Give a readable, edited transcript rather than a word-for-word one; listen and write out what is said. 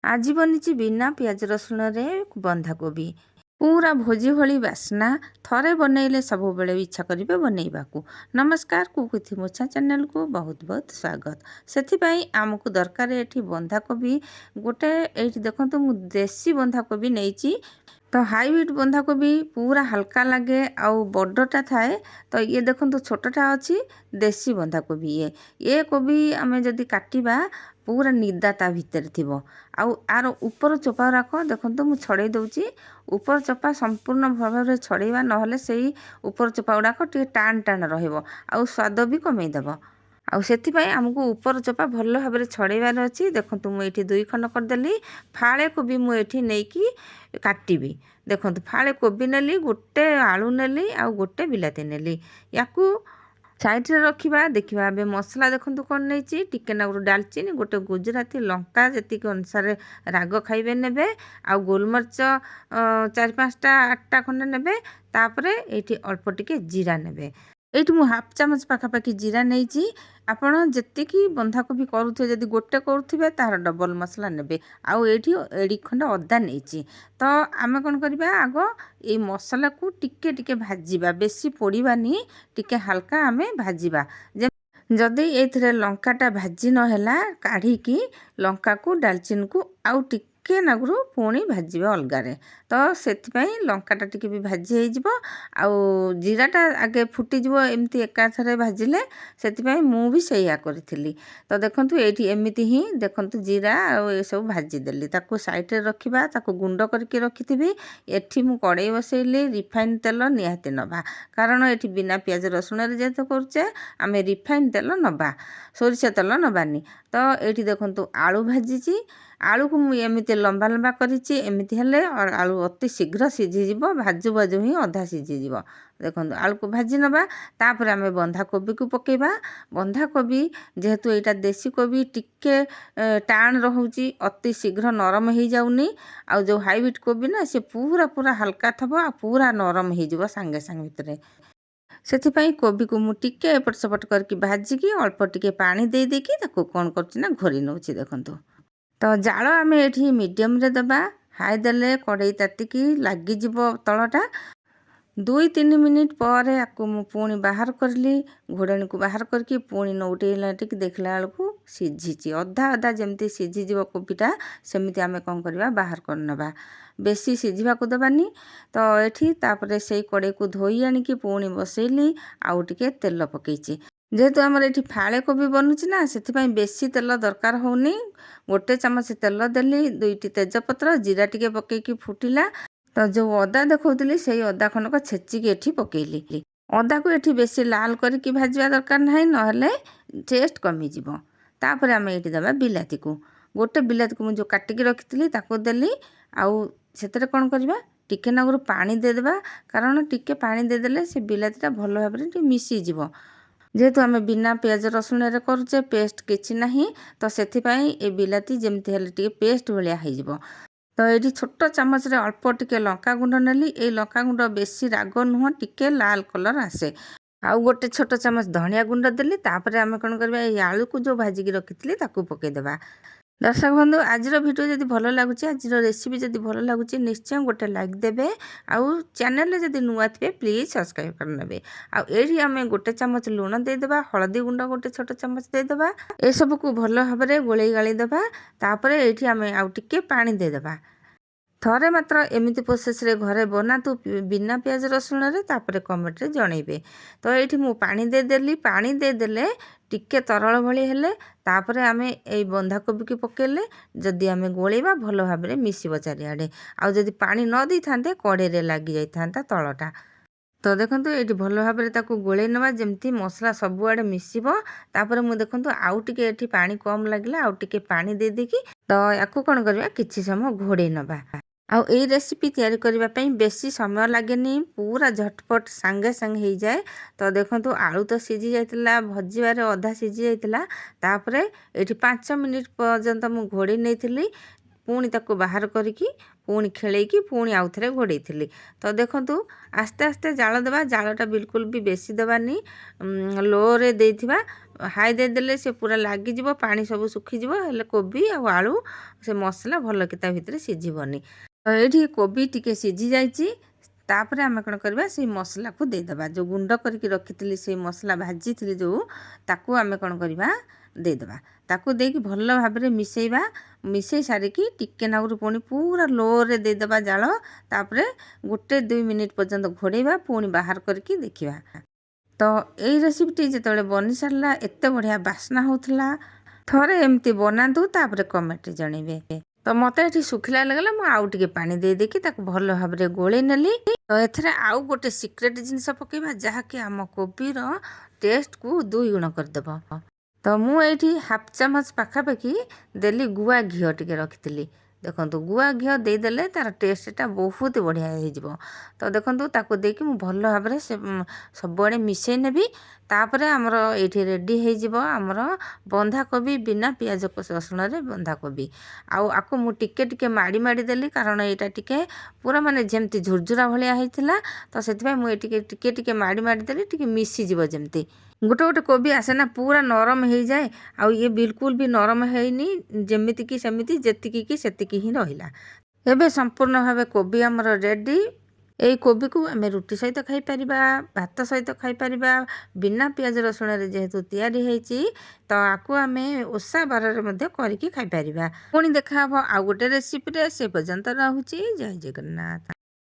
आज बनी बिना पियाज रसुण रे बंधाकोबी पूरा भोजी भली बास्ना थरे बनइले सब बेले इच्छा करेंगे बनइबा को। नमस्कार कुकुथी मोछा चैनल को बहुत बहुत स्वागत। से आमको दरकार ये बंधाकोबी गोटे ये देखो मु देसी बंधाकोबी नहीं तो हाइब्रिड बंधाकोबी पूरा हल्का लगे आउ बड़टा थाए। तो ये देखो छोटटा अच्छी देसी बंधाकोबी ये कोबी आम जदि काटिबा पूरा निदा ता भितर थिबो। आउ आर ऊपर चोपा राख देखो मु छड़े दउची ऊपर चोपा संपूर्ण भाव छड़ेवा नहले से ऊपर चोपा गुड़ाक टे टाण टाण रहिबो आउ स्वाद भी कमे देबो। आउ सेथिपाई आमको ऊपर चोपा भल भाव छड़ेबार अच्छी। देखो मुझे 2 खंड करदेली फाड़े कोबी मुझे नहीं काटिबी। देखो फाड़े कोबी नेली गोटे आलू नेली आउ गोटे बिलाती नेली याकू साइड रे रखिबा। देखिबा अब मसला देखो कौन नहीं टिके नागुर डालचीनी गोटे गुजराती लंका जी अनुसार राग खाइबे नेबे आउ गोलमरिच 4-5टा 8टा खंडे नेबे। तापरे एठी अल्प टिके जीरा नेबे। एठी मु हाफ चामच पाखापाखि जीरा नहीं। आपण जेतिकी बंधाकोबी करूथे जदि गोटे करूथिबे तार डबल मसला नेबे। आउ एठी एडी खंड अदा नहीं। तो आमे कोन करबा आग ए मसला को टिके टिके भाजीबा बेसी पोड़ीबानी टिके हल्का आमे भाजीबा। जदि एथिरे लंकाटा भाजी नहेला काढ़ी लंका को डालचीन को आउ टिके नागुरु पुणी भाजीबा अलगारे। तो सेथिपाई लंकाटा टिके भी भाजी हो जिवो आउ जीराटा आगे फुटीजिवो एमती एकाथरे भाजिले। सेथिपाई मु भी सेया करिथिली। तो देखंतु एठी एमिति ही देखंतु जीरा आउ ए सब भाजी देली ताको साइड रे रखिबा ताको गुंड करके रखिथिबी। एठी मु कड़ाई बसैली रिफाइन तेल निहाती नबा कारण एठी बिना पियाज रसुण रे जेतो करछे आमे रिफाइन तेल नबा सोरिष तेल नबानी। तो एठी देखंतु आलू भाजीची आलू को मुझे एमती लंबा लंबा करिछि एमती हेले और आलू अति शीघ्र सीझीजिवो भाजु भाजु ही अधा सीझीजिवो। देखो आलू को भाजी नबा तापर आमे बंधाकोबी को पकेबा। बंधाकोबी जेहेतु एटा देसी कोबी टिके टाण रहउची अति शीघ्र नरम हो जाउनी। आउ जो हाइब्रिड कोबी ना से पूरा पूरा हल्का थबो आ पूरा नरम हो जिवो सांगे सांगे भितरे। सेथिपाई कोबी को मु टिके एपट सेपट करके भाजिकी अल्प टिके पानी दे देकी ताको कोन करछि ना घोरी नउछि। देखंतु तो जाल आम ये मीडियम रे दबा हाई देले कड़ई तातिकी लगिଯିव तलटा 2-3 मिनिट पर आपको पुणी बाहर करली घोड़णी को बाहर करके पुणी नौटेला टिक देखला बेलू सीझी अधा अधा जमती सीझीज कोबीटा सेमती आम कौन करवा बाहर करनबा बेसी सीझा को देवानी। तो ये तापर से कड़ई को धोई आणिकी पुणी बसैली आउ टिके तेल पकईची जेहेतु आमर ये फाड़े कोबी बनूची ना से बेसी तेल दरकार होनी। गोटे चामच तेल देली 2टी तेजपत्र जीरा टिके पकईकी फुटिला। तो जो अदा देखौली से अदा खंडक छेचिकी एठी पकेइली। अदा को एठी बेसी लाल करके भाजवा दरकार नहीं नहले टेस्ट कमी जिवो। तापर आमे एठी दबा बिलाती को गोटे बिलाती को जो काटिकी रखिथिली ताको देली आउ सेतरे कोन करबा टिके नागुरु पानी दे देबा कारण टिके पानी दे देले से बिलातीटा भलो भाबरे मिसी जिवो। जेहेतु आम बिना पियाज रसुण रे करुचे पेस्ट किछि नहीं तो सेथिपाई ए बिलाती जेमती हेले टिके पेस्ट भलिया होइजिवो। तो ये छोट चामच रे अल्प टिके लंका गुंड नेली ए लंका गुंड बेसी राग नुह टिके लाल कलर आसे। आउ गोटे छोट चामच धनिया गुंड देली तापर आम कौन करबा ए आलू को जो भाजिकी रखिथिली ताकू पकई देबा। दर्शक बंधु आज वीडियो जदि भल लगुच आज रेसिपी जदि भल लगुच निश्चय गोटे लाइक देबे आउ चैनल जदि नुआ थे प्लीज सब्सक्राइब करने। आउ आम गोटे चामच लुण देदेबा हलदी गुंड गोटे छोट चामच देदेबा ए सब को भल भाव गोलई गाली देबा। तापर ये आम आउ टिके पानी देदेबा। थरे मात्र एमती प्रोसेस रे घरे बनातु बिना पियाज रसुण रे तापर कमेंट रे जणेबे। तो ये मु पानी दे देली पानी दे देले टिके तरल भली हेले तापर आमे ए बंधाकोबी की पकेले जदि आमे गोलेबा भलो भाबरे मिसिबो चारिआडे। आउ जदि पानी न दै थांते कड़े रे लागी जाई थांता तळटा। तो देखंतु ये भल भाबरे ताकू गोले नबा जेमती मसला सबुआडे मिसिबो। तापर मु देखंतु आउ टिके एठी पानी कम लागला आउ टिके पानी दे देकी तो याकू कोन करबा किछि समय घोड़े नबा। आउ ए रेसिपी तैयारी करबा पई बेसी समय लागेनी पूरा झटपट संगे संगे हो जाए। तो देखंतु आलू तो सीझी जाइतिला भजीबारे अधा सीझी जाइतिला तापर एठी 5 मिनिट पर्यंत मु घोड़ी नैथिली पुणी ताको बाहर करिकी पुणी खेलैकी पुणी आउ थरे घोड़ैथिली। तो देखंतु आस्ते आस्ते जाल देबा जालटा बिल्कुल भी बेसी देबानी लो रे देथिबा ହାଇ ଦେଇଦେଲେ ସେ ପୁରା ଲାଗିଯିବ, ପାଣି ସବୁ ଶୁଖିଯିବ, ହେଲେ କୋବି ଆଉ ଆଳୁ ସେ ମସଲା ଭଲକି ତା ଭିତରେ ସିଝିବନି। ତ ଏଇଠି କୋବି ଟିକେ ସିଝି ଯାଇଛି। ତାପରେ ଆମେ କ'ଣ କରିବା, ସେଇ ମସଲାକୁ ଦେଇଦେବା। ଯେଉଁ ଗୁଣ୍ଡ କରିକି ରଖିଥିଲି, ସେଇ ମସଲା ଭାଜିଥିଲି ଯେଉଁ, ତାକୁ ଆମେ କ'ଣ କରିବା, ଦେଇଦେବା। ତାକୁ ଦେଇକି ଭଲ ଭାବରେ ମିଶାଇବା। ମିଶାଇ ସାରିକି ଟିକେ ନାଗୁରୁ ପୁଣି ପୁରା ଲୋରେ ଦେଇଦେବା ଜାଳ। ତାପରେ 1-2 ମିନିଟ୍ ପର୍ଯ୍ୟନ୍ତ ଘୋଡ଼େଇବା, ପୁଣି ବାହାର କରିକି ଦେଖିବା। ତ ଏଇ ରେସିପିଟି ଯେତେବେଳେ ବନି ସାରିଲା, ଏତେ ବଢ଼ିଆ ବାସ୍ନା ହେଉଥିଲା। ଥରେ ଏମିତି ବନାନ୍ତୁ, ତାପରେ କମେଣ୍ଟରେ ଜଣେଇବେ। ତ ମୋତେ ଏଠି ଶୁଖିଲା ଲାଗିଲା, ମୁଁ ଆଉ ଟିକେ ପାଣି ଦେଇକି ତାକୁ ଭଲ ଭାବରେ ଗୋଳେଇ ନେଲି। ତ ଏଥିରେ ଆଉ ଗୋଟେ ସିକ୍ରେଟ୍ ଜିନିଷ ପକାଇବା, ଯାହାକି ଆମ କୋବିର ଟେଷ୍ଟକୁ 2 ଗୁଣ କରିଦେବ। ତ ମୁଁ ଏଇଠି 1/2 ଚାମଚ ପାଖାପାଖି ଦେଲି ଗୁଆ ଘିଅ ଟିକେ ରଖିଥିଲି। ଦେଖନ୍ତୁ, ଗୁଆ ଘିଅ ଦେଇଦେଲେ ତା'ର ଟେଷ୍ଟଟା ବହୁତ ବଢ଼ିଆ ହେଇଯିବ। ତ ଦେଖନ୍ତୁ, ତାକୁ ଦେଇକି ମୁଁ ଭଲ ଭାବରେ ସେ ସବୁଆଡ଼େ ମିଶାଇ ନେବି। ତାପରେ ଆମର ଏଇଠି ରେଡ଼ି ହେଇଯିବ ଆମର ବନ୍ଧାକୋବି, ବିନା ପିଆଜ ରସୁଣରେ ବନ୍ଧାକୋବି। ଆଉ ଆକୁ ମୁଁ ଟିକେ ଟିକେ ମାଡ଼ି ଦେଲି, କାରଣ ଏଇଟା ଟିକେ ପୁରା ମାନେ ଯେମିତି ଝୁରଝୁରା ଭଳିଆ ହେଇଥିଲା। ତ ସେଥିପାଇଁ ମୁଁ ଟିକେ ଟିକେ ମାଡ଼ି ଦେଲି, ଟିକେ ମିଶିଯିବ ଯେମିତି। ଗୋଟେ କୋବି ଆସେ ନା, ପୁରା ନରମ ହେଇଯାଏ, ଆଉ ଇଏ ବିଲକୁଲ ବି ନରମ ହେଇନି, ଯେମିତିକି ସେମିତି, ଯେତିକି ସେତିକି ହିଁ ରହିଲା। ଏବେ ସମ୍ପୂର୍ଣ୍ଣ ଭାବେ କୋବି ଆମର ରେଡ଼ି। ଏଇ କୋବିକୁ ଆମେ ରୁଟି ସହିତ ଖାଇପାରିବା, ଭାତ ସହିତ ଖାଇପାରିବା, ବିନା ପିଆଜ ରସୁଣରେ ଯେହେତୁ ତିଆରି ହେଇଛି। ତ ଆକୁ ଆମେ ଓଷା ବାରରେ ମଧ୍ୟ କରିକି ଖାଇପାରିବା। ପୁଣି ଦେଖାହେବ ଆଉ ଗୋଟେ ରେସିପିରେ। ସେ ପର୍ଯ୍ୟନ୍ତ ରହୁଛି। ଜୟ ଜଗନ୍ନାଥ।